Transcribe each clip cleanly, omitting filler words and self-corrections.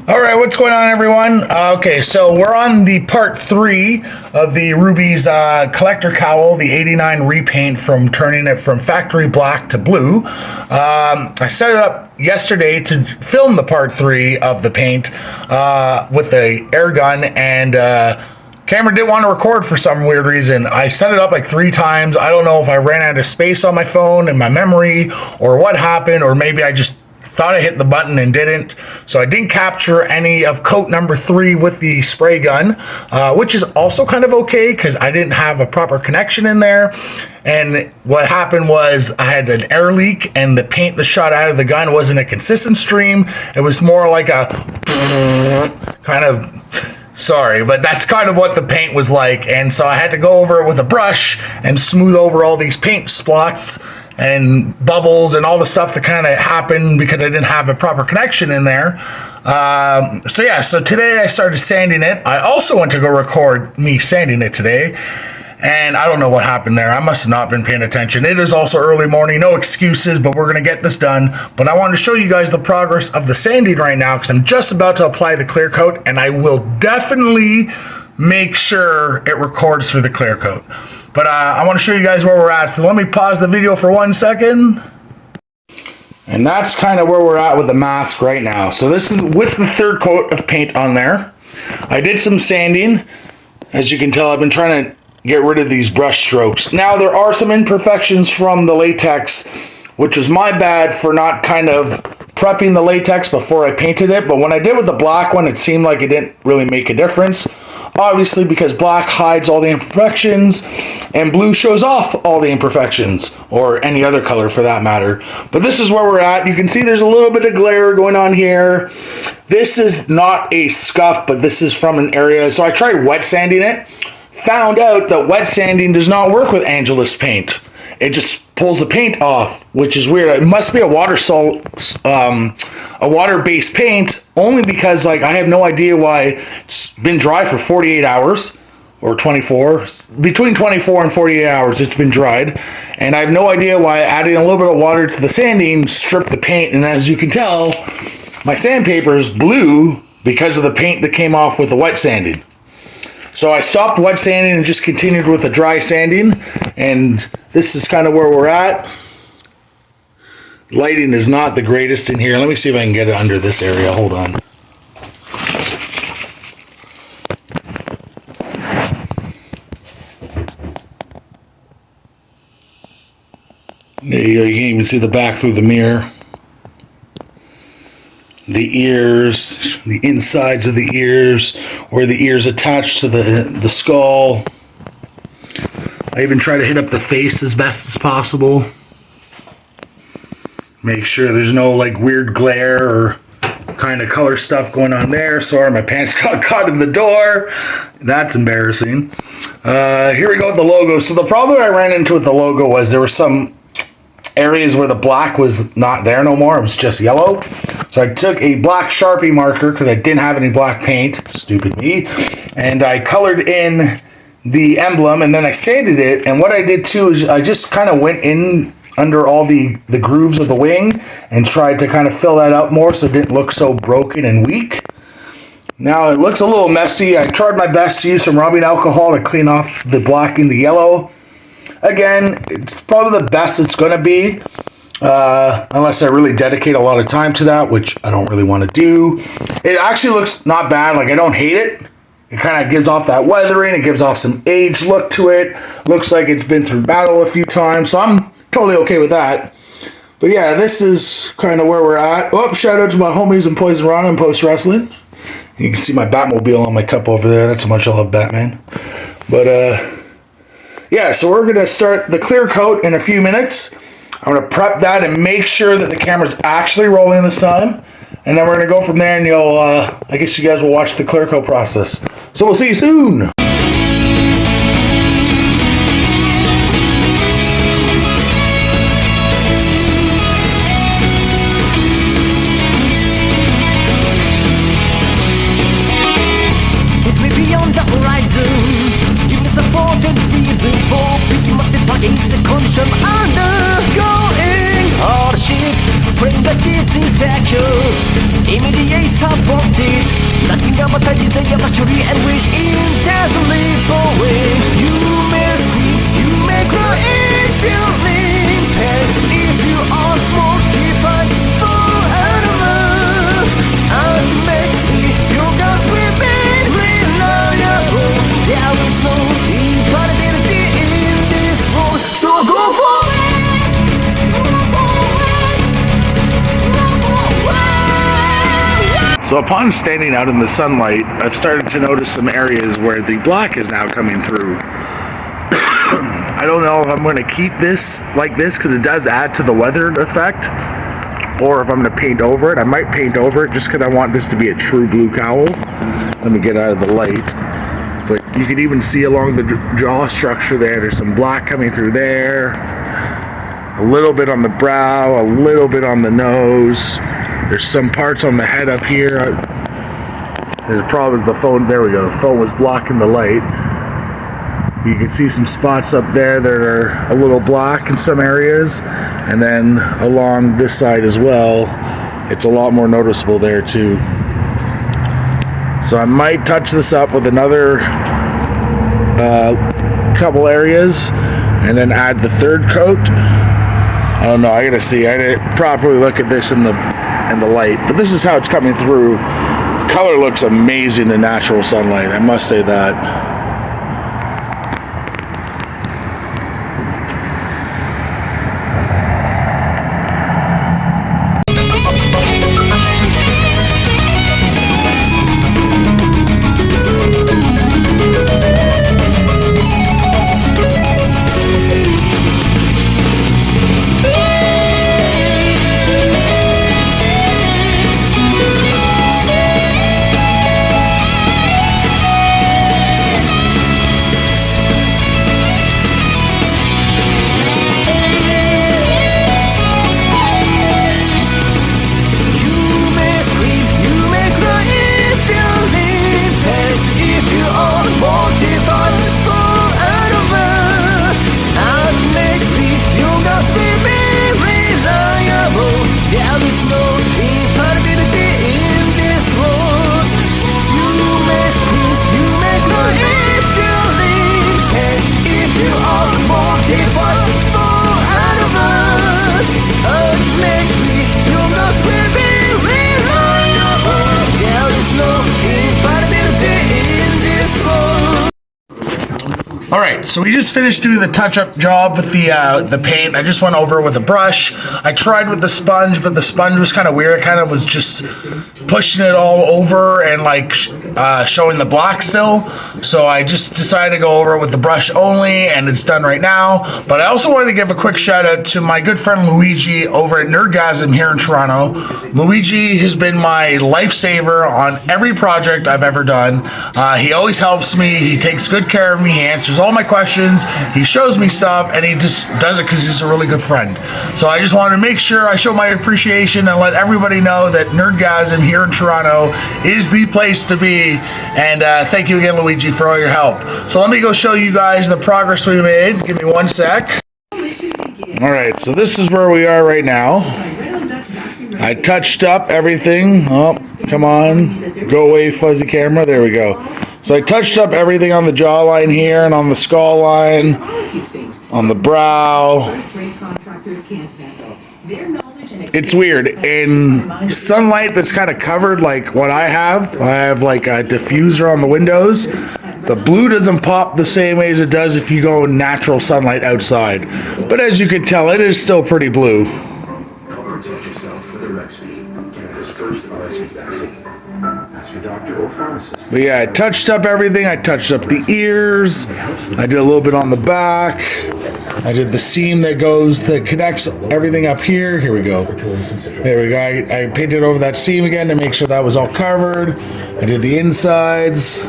All right, what's going on, everyone? Okay, so we're on the part 3 of the Rubies Collector Cowl, the 89 repaint from turning it from factory black to blue. I set it up yesterday to film the part 3 of the paint with the air gun, and camera didn't want to record for some weird reason. I set it up like 3 times. I don't know if I ran out of space on my phone and my memory or what happened, or maybe I just thought I hit the button and didn't. So I didn't capture any of coat number 3 with the spray gun, which is also kind of okay because I didn't have a proper connection in there. And what happened was I had an air leak, and the paint that shot out of the gun wasn't a consistent stream. It was more like a kind of... Sorry, but that's kind of what the paint was like. And so I had to go over it with a brush and smooth over all these paint splots and bubbles and all the stuff that kind of happened because I didn't have a proper connection in there. So today I started sanding it. I also went to go record me sanding it today, and I don't know what happened there. I must have not been paying attention. It is also early morning, no excuses, but we're going to get this done. But I wanted to show you guys the progress of the sanding right now because I'm just about to apply the clear coat, and I will definitely make sure it records for the clear coat. But I want to show you guys where we're at. So let me pause the video for 1 second. And that's kind of where we're at with the mask right now. So this is with the 3rd coat of paint on there. I did some sanding. As you can tell, I've been trying to get rid of these brush strokes. Now there are some imperfections from the latex, which was my bad for not kind of prepping the latex before I painted it. But when I did with the black one, it seemed like it didn't really make a difference. Obviously, because black hides all the imperfections and blue shows off all the imperfections, or any other color for that matter. But this is where we're at. You can see there's a little bit of glare going on here. This is not a scuff, but this is from an area. So I tried wet sanding it. Found out that wet sanding does not work with Angelus paint. It just pulls the paint off, which is weird. It must be a water-based paint, only because like I have no idea why it's been dry for 48 hours or 24, between 24 and 48 hours it's been dried, and I have no idea why adding a little bit of water to the sanding stripped the paint. And as you can tell, my sandpaper is blue because of the paint that came off with the wet sanding. So I stopped wet sanding and just continued with the dry sanding, and this is kind of where we're at. Lighting is not the greatest in here. Let me see if I can get it under this area. Hold on. There you go. You can't even see the back through the mirror. The ears, the insides of the ears, where the ears attach to the skull. I even try to hit up the face as best as possible. Make sure there's no like weird glare or kind of color stuff going on there. Sorry, my pants got caught in the door. That's embarrassing. Here we go with the logo. So the problem I ran into with the logo was there were some areas where the black was not there no more. It was just yellow. So I took a black Sharpie marker because I didn't have any black paint, stupid me, and I colored in the emblem, and then I sanded it. And what I did too is I just kind of went in under all the grooves of the wing and tried to kind of fill that up more so it didn't look so broken and weak. Now it looks a little messy. I tried my best to use some rubbing alcohol to clean off the black and the yellow. Again, it's probably the best it's going to be, unless I really dedicate a lot of time to that, which I don't really want to do. It actually looks not bad. Like, I don't hate it. It kind of gives off that weathering. It gives off some aged look to it. Looks like it's been through battle a few times, so I'm totally okay with that. But yeah, this is kind of where we're at. Oh, shout out to my homies in Poison Rana and Post Wrestling. You can see my Batmobile on my cup over there. That's how much I love Batman. But, yeah, so we're going to start the clear coat in a few minutes. I'm going to prep that and make sure that the camera's actually rolling this time. And then we're going to go from there, and you'll, I guess you guys will watch the clear coat process. So we'll see you soon. Friend that is insecure, immediate support this たいぜ山処理 and wish intensely flowing. You may scream, you may cry if you're in pain. If you are mortified for animals, and maybe your guns will be reliable. There is no infallibility in this world, so go for it. So upon standing out in the sunlight, I've started to notice some areas where the black is now coming through. I don't know if I'm going to keep this like this because it does add to the weathered effect, or if I'm going to paint over it. I might paint over it just because I want this to be a true blue cowl. Let me get out of the light. But you can even see along the jaw structure there's some black coming through there. A little bit on the brow, a little bit on the nose. There's some parts on the head up here. The problem is the phone, there we go, the phone was blocking the light. You can see some spots up there that are a little black in some areas. And then along this side as well, it's a lot more noticeable there too. So I might touch this up with another couple areas and then add the third coat. I don't know, I gotta see. I didn't properly look at this in the light, but this is how it's coming through. The color looks amazing in natural sunlight, I must say that. Alright, so we just finished doing the touch-up job with the paint. I just went over it with a brush. I tried with the sponge, but the sponge was kind of weird. It kind of was just pushing it all over and like showing the black still. So I just decided to go over it with the brush only, and it's done right now. But I also wanted to give a quick shout out to my good friend Luigi over at Nerdgasm here in Toronto. Luigi has been my lifesaver on every project I've ever done. He always helps me. He takes good care of me. He answers all my questions. He shows me stuff, and he just does it because he's a really good friend. So I just wanted to make sure I show my appreciation and let everybody know that Nerdgasm here in Toronto is the place to be. And thank you again, Luigi, for all your help. So let me go show you guys the progress we made. Give me one sec. Alright, so this is where we are right now. I touched up everything. Oh, come on. Go away, fuzzy camera. There we go. So I touched up everything on the jawline here and on the skull line, on the brow. It's weird. In sunlight that's kind of covered like what I have like a diffuser on the windows. The blue doesn't pop the same way as it does if you go in natural sunlight outside. But as you can tell, it is still pretty blue. Protect yourself with a Rexby. Canada's first RSV vaccine. Ask your doctor or pharmacist. But yeah, I touched up everything. I touched up the ears. I did a little bit on the back. I did the seam that connects everything up here. Here we go. There we go. I painted over that seam again to make sure that was all covered. I did the insides.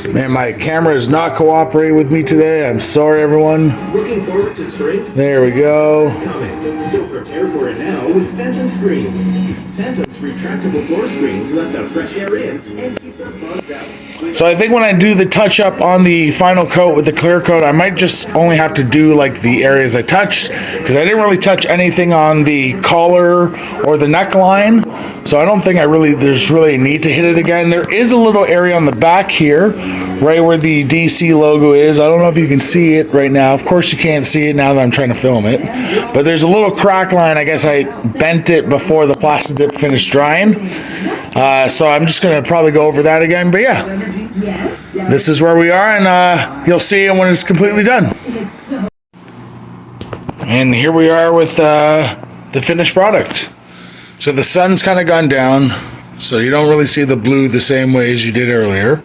Man, my camera is not cooperating with me today. I'm sorry, everyone. Looking forward to spring? There we go. So prepare for it now with Phantom Screens. Phantom's retractable door screens lets out fresh air in and keep the bugs out. So I think when I do the touch up on the final coat with the clear coat, I might just only have to do like the areas I touched, because I didn't really touch anything on the collar or the neckline. So I don't think there's really a need to hit it again. There is a little area on the back here, right where the DC logo is. I don't know if you can see it right now. Of course you can't see it now that I'm trying to film it. But there's a little crack line. I guess I bent it before the plastic dip finished drying. So I'm just going to probably go over that again. But yeah, this is where we are, and you'll see it when it's completely done. And here we are with the finished product. So the sun's kind of gone down, so you don't really see the blue the same way as you did earlier,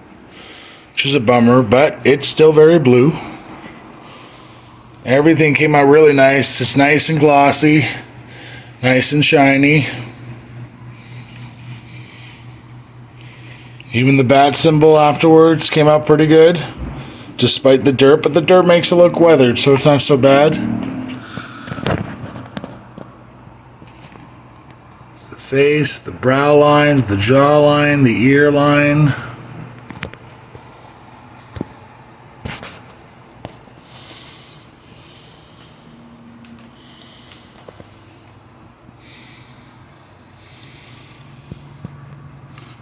which is a bummer, but it's still very blue. Everything came out really nice. It's nice and glossy, nice and shiny. Even the bat symbol afterwards came out pretty good, despite the dirt, but the dirt makes it look weathered, so it's not so bad. The face, the brow lines, the jaw line, the ear line.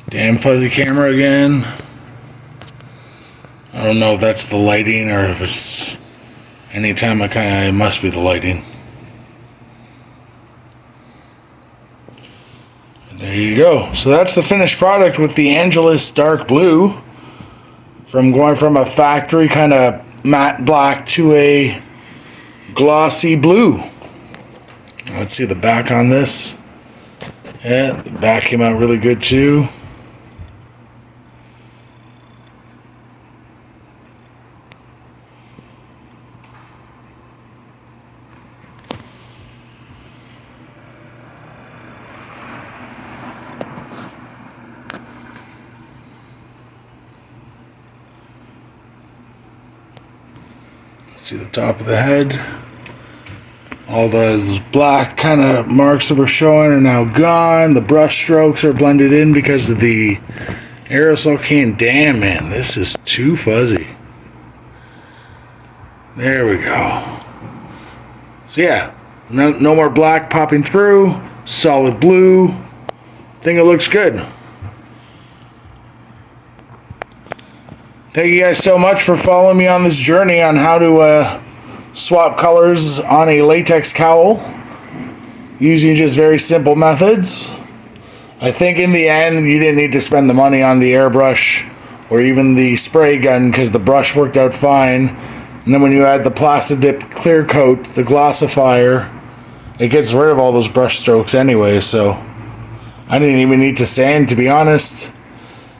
Damn fuzzy camera again. I don't know if that's the lighting or if it's anytime it must be the lighting. There you go. So that's the finished product with the Angelus dark blue. From going from a factory kind of matte black to a glossy blue. Let's see the back on this. Yeah, the back came out really good too. See the top of the head. All those black kind of marks that were showing are now gone. The brush strokes are blended in because of the aerosol can. Damn, man, this is too fuzzy. There we go. So yeah, no more black popping through. Solid blue. I think it looks good. Thank you guys so much for following me on this journey on how to swap colors on a latex cowl using just very simple methods. I think in the end you didn't need to spend the money on the airbrush or even the spray gun because the brush worked out fine. And then when you add the plastic dip clear coat, the glossifier, it gets rid of all those brush strokes anyway, so I didn't even need to sand, to be honest.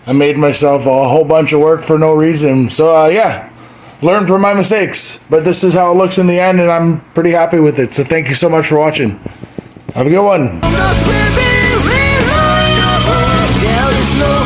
I made myself a whole bunch of work for no reason. So yeah, learn from my mistakes. But this is how it looks in the end, and I'm pretty happy with it. So thank you so much for watching. Have a good one. There is no